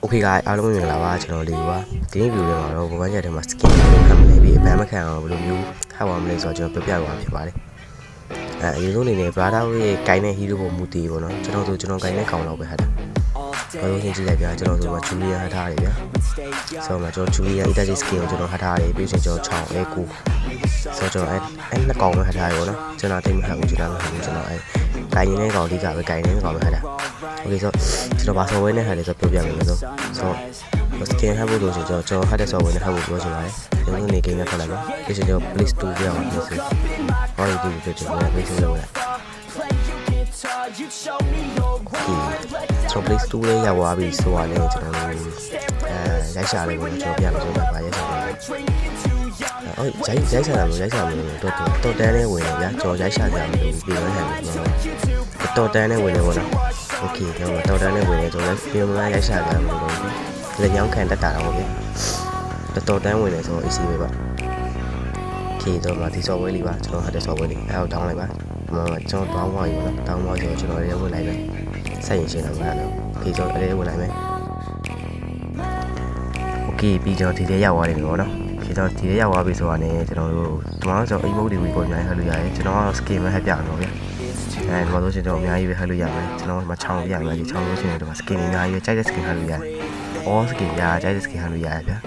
Okay guys အားလုံးမင်္ဂလာပါကျွန်တော်လေးပါဒီနေ့ဗီဒီယိုထဲမှာတော့ဘဝညထဲမှာ skin ကိုခံမလဲပြီးအပန်းမခံအောင်ဘယ်လိုမျိုးခတ်ပါမလဲဆိုတော့ကျွန်တော်ပြပြသွားဖြစ်ပါတယ်အရင်ဆုံးအနေနဲ့ brother ရဲ့ကိုင်းတဲ့ hero ကိုမူတည်ပေါ့နော်ကျွန်တော်ကိုင်းတဲ့ကောင်လောက်ပဲဟာတာဘာလို့ရှင်းကြည့်လိုက်ဗျာကျွန်တော်က Julia ဟထားရတယ်ဗျာဆိုတော့ကျွန်တော် Julia Itachi skin ကိုကျွန်တော်ဟထားရတယ်ပြီးရင်ကျွန်တော်6 A9 ဆိုတော့ကျွန်တော်အဲ့နှစ်ကောင်ပဲဟထားရပေါ့နော်ကျွန်တော်တိတ်မဟတ်ဘူးကျွန်တော်မဟတ်ဘူးကျွန်တော်အဲ့ကိုင်းနေတဲ့ကောင်အဓိကပဲကိုင်းနေတဲ့ကောင်ပဲဟတာ Okay ဆိုကျွန်တော်ဘာ software နဲ့ဟာလဲဆိုပြောပြမယ်လို့ဆိုskin ဟတ်ဖို့လို့ဆိုကျွန်တော်ဟတ်တဲ့ software နဲ့ဟတ်ဖို့ပြောချင်ပါတယ်ကျွန်တော်နေကိန်းနဲ့ထွက်လိုက်ပါပြီးရင်ကျွန်တော် Play Store ပြအောင်ပြီးဆိုဟောဒီကျွန်တော် Play Store လောက်လိုက်Play Store လေးရောက်သွားပြီဆိုတော့လည်းကျွန်တော်ရိုက်ရှာလေးကိုကျွန်တော်ပြမယ်ဆိုတော့ဗာရိုက်ရှာပါဟုတ်ရိုက်ရှာတာမလို့တော်တန်းလေးဝင်ရဗျာကျွန်တော်ရိုက်ရှာကြမယ်လို့ပြောရတယ်တော်တန်းလေးဝင်နေပေါ့နော် Okay ကျွန်တော်တော်တန်းလေးဝင်နေကျွန်တော်ပြောမှရိုက်ရှာကြမယ်လို့လက်ညောင်းခံတက်တာတော့ဗျာတော်တန်းဝင်နေဆိုတော့ easy ပဲပါ Okay တော့ဒီ software လေးပါကျွန်တော်ဟာတဲ့ software လေးအဲ့ဒါ down လိုက်ပါကျွန်တော် down သွားပြီပေါ့နော် down သွားဆိုတော့ကျွန်တော်လည်းဝင်လိုက်မယ်ဆက်ရင်ရှင်းတော့မှာနော် Okay ကျွန်တော်လည်းဝင်လိုက်မယ် Okay ပြီးတော့ဒီထဲရောက်သွားတယ်ပေါ့နော်ကျွန်တော်ဒီထဲရောက်သွားပြီဆိုတာနဲ့ကျွန်တော်တို့ဒီမှာဆို emote တွေဝင်အများကြီးဟတ်လို့ရတယ်ကျွန်တော်က skin ပဲဟတ်ပြအောင်ဗျာအဲဒီမှာဆိုကျွန်တော်အများကြီးပဲဟတ်လို့ရမယ်ကျွန်တော်မှချောင်းပြရမယ်ချောင်းလို့ရှိရင်ဒီမှာ skin အများကြီးပဲကြိုက်တဲ့ skin ဟတ်လို့ရတယ် all skin ကြိုက်တဲ့ skin ဟတ်လို့ရတယ်ဗျာ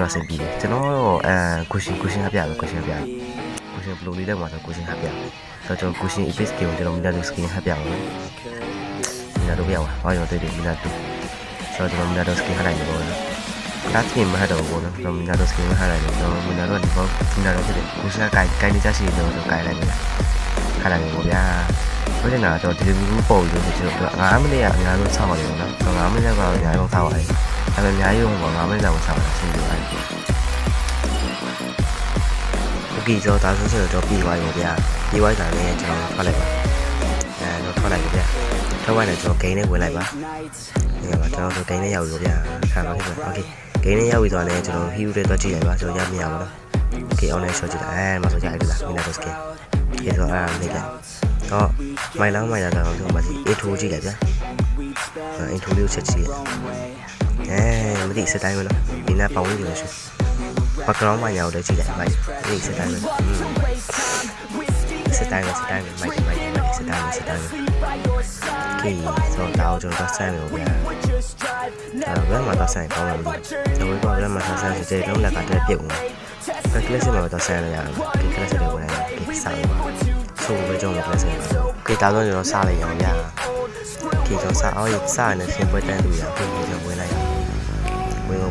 တော်စင်ပြီးကျွန်တော်cushion ဟတ်ပြမယ် cushion ဘယ်လိုလေးလဲမှာဆို cushion ဟတ်ပြဆိုတော့ကျွန်တော် cushion epic skin ကိုကျွန်တော် Minato skin ဟတ်ပြအောင်Minato ပြအောင်ဘာရောတွေ့တယ် Minato ဆိုတော့ကျွန်တော် Minato skin ဟတ်လိုက်နေပေါ့နော်ဒါစကင်မဟတ်တော့ဘူးနော်ကျွန်တော် Minato skin ဟတ်လိုက်တယ်ကျွန်တော် Minato ဒီပေါ့ Minato ဖြစ်တယ် cushion ကိုင်နေကြရှိတယ်ဆိုကိုင်လိုက်တယ်ဟတ်လိုက်တယ်ပေါ့ဗျာဘယ်နဲ့တော့ဒီလိုမျိုးပုံလို့ကျွန်တော်9မိနစ်အများဆုံးဆောက်ရတယ်နော်ကျွန်တော်9မိနစ်ကတော့အများဆုံးဆောက်ရတယ်ဒါပေမဲ့အများကြီးတော့9မိနစ်လောက်ဆောက်ရတယ်ရှင်းပြလိုက်Okay ဆိုတော့ဒါဆိုတော့ပြီးသွားပြီဗျာပြီးသွားတာလည်းကျွန်တော်ထွက်လိုက်ပါတော့ထွက်လိုက်ပြီဗျာထွက်သွားတယ်ကျွန်တော်ဂိမ်းနဲ့ဝင်လိုက်ပါဒီမှာကျွန်တော်ဆိုဂိမ်းနဲ့ရောက်ပြီဗျာခါပါဖြစ်ပါ Okay ဂိမ်းနဲ့ရောက်ပြီဆိုတော့လည်းကျွန်တော် hero တွေတွက်ကြည့်လိုက်ပါကျွန်တော်ရမရပါတော့ Okay online shot ကြည့်လိုက်မဆိုကြိုက်တယ်လား Minato skin ဒီဆိုအဲ့ဒါလေးလိုက်တော့မိုင်လောင်းမိုင်လာတော့ကျွန်တော်မစီအထိုးကြည့်လိုက်ဗျာအထိုးလေးကိုချက်ကြည့်မသိစတိုင်းပဲနော်ဒီနာပေါင်းလေးလို့ရှိbackground မှာရောက်တဲ့ကြည့်လိုက်ပါဒီစတိုင်းပဲစတိုင်းပဲမိုက်စတိုင်းပဲ Okay ဆိုတော့ကျွန်တော်ဆက်မယ်ဗျာဘယ်မှာတော့ဆိုင်ပေါင်းလို့ကျွန်တော်ဘယ်မှာဆိုင်စီတဲ့လုံးလက်ကတည်းကပြုတ်နေကလစ်စမှာတော့ဆိုင်ရရတယ်ဒီကလစ်စတွေဝင်ရတယ်ဒီဆိုင်ပါဆိုပဲကျွန်တော်ကလစ်စတွေခေတာတော့ကျွန်တော်စားလိုက်ရအောင်ဗျာခေကျွန်တော်စားအောင်စားနေရှင်ပွဲတန်းလူရအခုကျွန်တော်ဝင်လိုက်ရ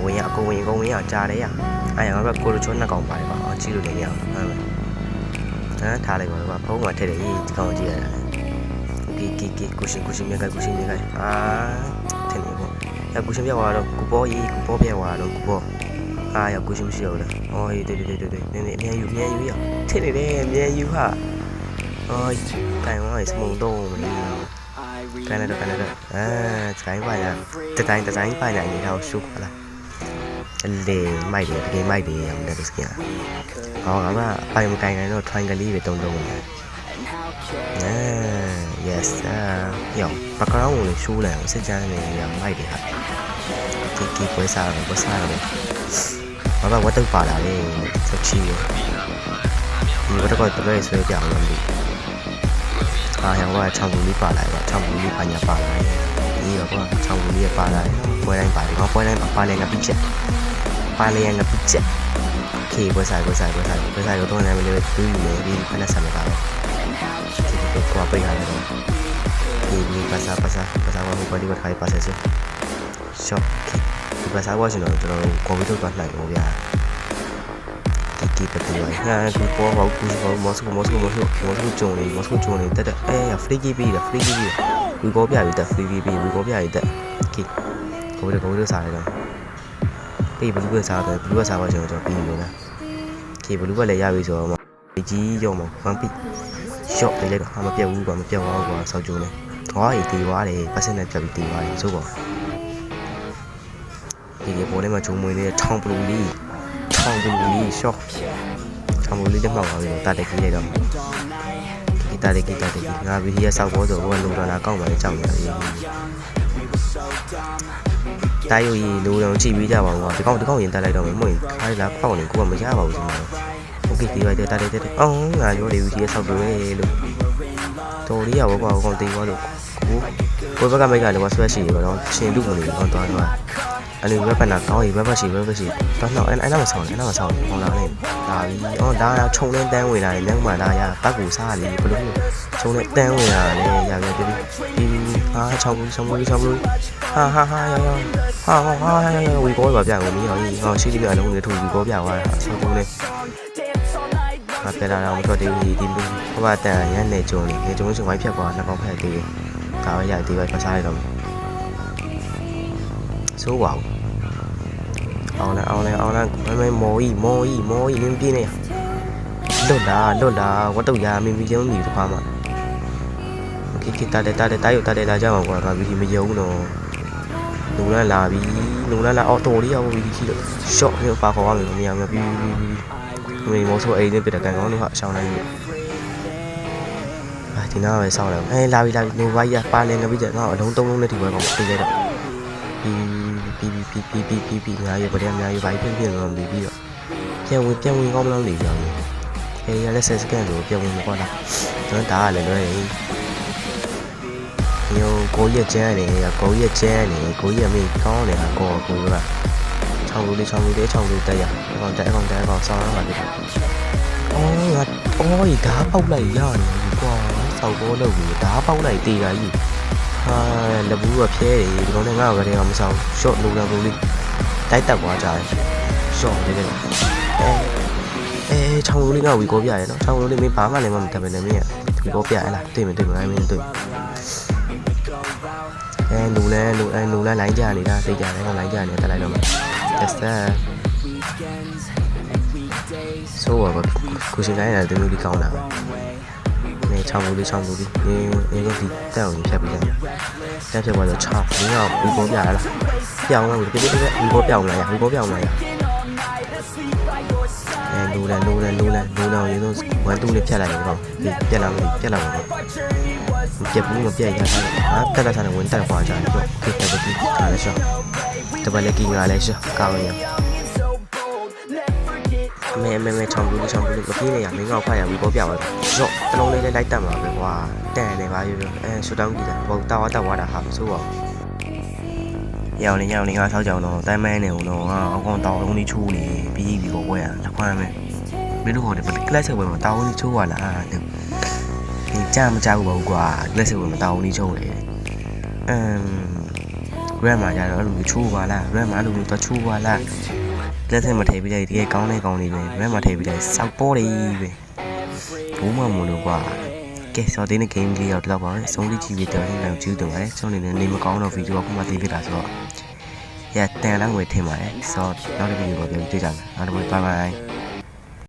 ဝင်ရအကုန်ဝင်ရကြားတယ်ရအဲ့ရငါကကိုလိုချိုးနှစ်ကောင်ပါတယ်ပါကြည့်လို့လည်းရအောင်ဟုတ်မယ်ထားလိုက်ပါဖုန်းမှာထည့်တယ်ဒီကောင်ကြည့်ရတယ်ကီကုရှင်မြက်ကကုရှင်မြက်ကထင်နေပေါ့ရကုရှင်ပြသွားတော့ကူပေါ်ပြသွားတော့ကူပေါ်ရကုရှင်မရှိတော့ဘူးလားအော်တွေ့နည်းအမြန်ယူရထင်နေတယ်အမြန်ယူဟာတိုင်ဝမ်စမုံတော့မလို့ကန်တော့တိုင်းပါရတတိုင်းပါရနေတော့ရှုပ်လာလေမိုက်တယ်တကယ်မိုက်တယ်ရမယ်တစကင်ငါပိုင်မတိုင်နိုင်တော့ triangle လေးပဲတုံးyes ယောbackground ကိုလည်းရှိုးလိုက်အောင်စစ်ကြမ်းနေရမိုက်တယ်ဟာဒီပွဲစားတယ်ဘာဝတ်တော့ပါလာလေချက်ချီဒီဝတ်တော့တော်ဆွဲပြအောင်လို့ရောကချောင်းဘူးလေးပါလာတယ်ချောင်းဘူးလေးပါညာပါလာတယ်ဒီရောကချောင်းဘူးလေးပါလာတယ်ပွဲတိုင်းပါတယ်ပွဲတိုင်းပါလေငါပြချက်Okay ပွဲစားတော့လည်းမလေးတူးနေပြီခဏဆက်မှာပါဒီကောပိတ်ရတယ်ဒီပါစားဘာဟိုပါဒီကထိုင်ပါဆက်ရှော့ဒီပါစားဝါရှင်တော့ကျွန်တော်ကွန်ပျူတာတွက်လိုက်လို့ဗျာဒီပတ်တူရိုင်းဒီပေါ်ဟောကူမော်စကိုဂျုံနေတက်free GB ဝီကောပြပြီးတက် free GB ဝီကောပြပြီးတက် Okay ကွန်ပျူတာစားရတော့ပြီးဘလူးပဲစားတယ်ဘလူးကစားပါကျွန်တော်ပြီးလို့လား Okay ဘလူးကလည်းရပြီဆိုတော့ဒီကြီးရောမှာဖန်ပြီး shop လေးလိုက်တော့မပြတ်ဘူးကွာမပြတ်သွားဘူးကွာစောက်ကျိုးနေဟောတီးသွားတယ်ပတ်စင်နဲ့ပြတ်ပြီးတီးသွားတယ်ဆိုတော့ဒီပေါ်ထဲမှာဂျုံမွေးလေးထောင်ဘလူးလေး shop ထောင်ဘလူးလေးတက်မှောက်သွားပြီတာတက်ကြီးလိုက်တော့တာတက်ကြီးငါဗီဒီယိုဆောက်ပေါ်ဆိုဟိုကလုံတော်လာကောက်ပါလေကြောက်နေတယ် တိုင်းယူကြီးလူတော်ကြည့်ပြီးကြပါဦးကွာဒီကောင်ရင်တက်လိုက်တော့မဟုတ်ရင်ခိုင်းလာဖောက်နေကိုကမရပါဘူးဒီမှာโอเคဒီပါတဲ့အော်ငါရောဒီဦးကြီးဆောက်လို့လို့တော်လေးရဘောကွာကောင်တေးသွားလို့ကိုဘက်ကမိတ်ကလည်းဆွဲရှိရတော့ရှင်လူမလို့တော့သွားတော့အဲ့လိုဘက်ပနာကောင်းဘက်ရှိတော့တော့အဲ့နာမဆောင်ဟောလာနေဒါပြီးအော်ဒါခြုံနေတန်းဝင်လာတယ်မျက်မှန်လာရပတ်ကူစားလေဘလို့ခြုံနေတန်းဝင်လာလေရပြပြီးဟာချောင်းဘူးဟာဝီကောပါပြဝင်ပြီးတော့ဟောရှိလိမ့်မယ်လုံးတွေထူဝီကောပြသွားတာဆောက်ဘူးလေမပြလာတော့မတော်သေးဘူးဒီလူဟိုကတန်ရမ်းနေကြုံနေကြုံချင်းဝိုင်းဖြတ်သွားနှစ်ပေါက်ဖက်သေးတယ်ဒါပဲရသေးပဲဖစားလိုက်တော့ဆိုးပါဘူးအောင်လဲမမော်ကြီးမင်းပြင်းနေလွတ်လာဝတ်တော့ရမင်းမရုံးနေတပါမှာโอเคတာတယ်လာကြအောင်ကွာဒါပြီးမရုံးတော့လူလာပြီအော်တော်လေးရောက်ပြီးရှိတော့ရှော့ပြီးပါခေါ်ရမယ်မရဘူးပြီးမောဆိုအိမ်နဲ့ပြတဲ့ကန်ကောင်းတို့ဟာရှောင်းလိုက်ဒီနားပဲစောင်းတယ်လာပြီနိုဘိုင်းရပါနေငါပြီးတော့အလုံး3လုံးနဲ့ဒီဘက်ကောင်ပြေးလိုက်တော့ပြီးငါရဗတဲ့များရဘိုင်းပြင်းတော့ပြီးတော့ပြန်ဝင်ကောင်းမလားလေကြောင်ရလက်ဆက်စကန်လို့ပြန်ဝင်မကွာလားကျွန်တော်ဒါကလည်းလွယ်တယ်ညိုကိုရက်ကျန်းနေကိုရက်မေးကောင်းနေတာကိုကချောင်းလို့တက်ရအောင်တက်ဆောင်းရမှာဖြစ်တယ်အော်ဒီဓာတ်ပေါက်လိုက်ရတယ်ကွာစောက်ဘောလုပ်ပြီးဓာတ်ပေါက်လိုက်တေးတာကြီးဟာလဘူးကဖြဲတယ်ဒီကောင်နဲ့ငါ့ကိုကလေးကမဆောင်ရှော့လိုလာဘူးလေးတိုက်တက်သွားကြတယ်ရှော့နေတယ်ချောင်းလေးကဝီကောပြရနော်ချောင်းလေးမင်းဘာမှလည်းမတက်ပဲနဲ့မင်းကဝီကောပြရလားတွေ့မငါမင်းတွေ့လူလဲလိုင်းကြနေတာသိကြတယ်ကောင်လိုင်းကြနေတက်လိုက်တော့မယ်တက်ဆက်ဆိုးပါကိုရှင်တိုင်းတယ်ဒီကောင်းတာနေချောင်းဘူးဒီကဒီတက်အောင်ဖြတ်ပြီးတယ်တက်ဖြတ်သွားတော့6မင်းကဝီကောပြရလားပြောင်းလို့ပြပြဝီကောပြောင်းလာရလူလဲရင်တော့1 2လေးဖြတ်လိုက်တော့ပြက်လာပါပြက်ဘူးမပြက်ရတာကတ်တာစားဝင်တက်ခွာကြတယ်တော့ခေတ်တက်ပြီးခါလဲရှော့တပတ်လေးကင်းငါလဲရှော့ကောင်းရမဲချောင်းဘူးမပြေးနေရမင်းကဖတ်ရဘူးဘောပြပါရှော့တလုံးလေးလိုက်တက်မှာပဲကွာတန်နေပါရွရှူတောင်းကြည့်တာဘောတာဝတာဟာဆိုးပါရောင်နေငါဆောက်ကြောင်တော့တမ်းမဲနေဦးတော့အကောင်တောင်းလုံးလေးချိုးနေပြီးကိုပွဲရလက်ခွမ်းမယ်မင်းတို့ဟိုဒီကလပ်ဆက်ပွဲမှာတောင်းလေးချိုးရလားဒီကြမကြောက်ဘူးကွာကလပ်ဆက်ပွဲမှာတောင်းလေးချိုးတယ်ရမ်းမှာကြတော့အဲ့လိုချိုးပါလားရမ်းမှာအဲ့လိုတော့ချိုးပါလားလက်ဆက်မထည့်ပြီးလိုက်ဒီကောင်းနေပဲရမ်းမှာထည့်ပြီးလိုက်စောက်ပေါ်တယ်ပဲဘူးမမို့လို့ကွာကဲစော်တင်းတဲ့ game လေးတော့တော့ပါဆုံးလေးကြည့်ပြီးတော့လည်းကျူးတော့တယ်ကျွန်တော်နေမကောင်းတော့ဗီဒီယိုကမှသိဖြစ်တာဆိုတော့ရတန်လောက်ဝယ်ထင်ပါတယ်ဆိုတော့နောက်တစ်ဗီဒီယိုကိုပြန်တွေ့ကြမယ်နောက်တစ်ခါ bye bye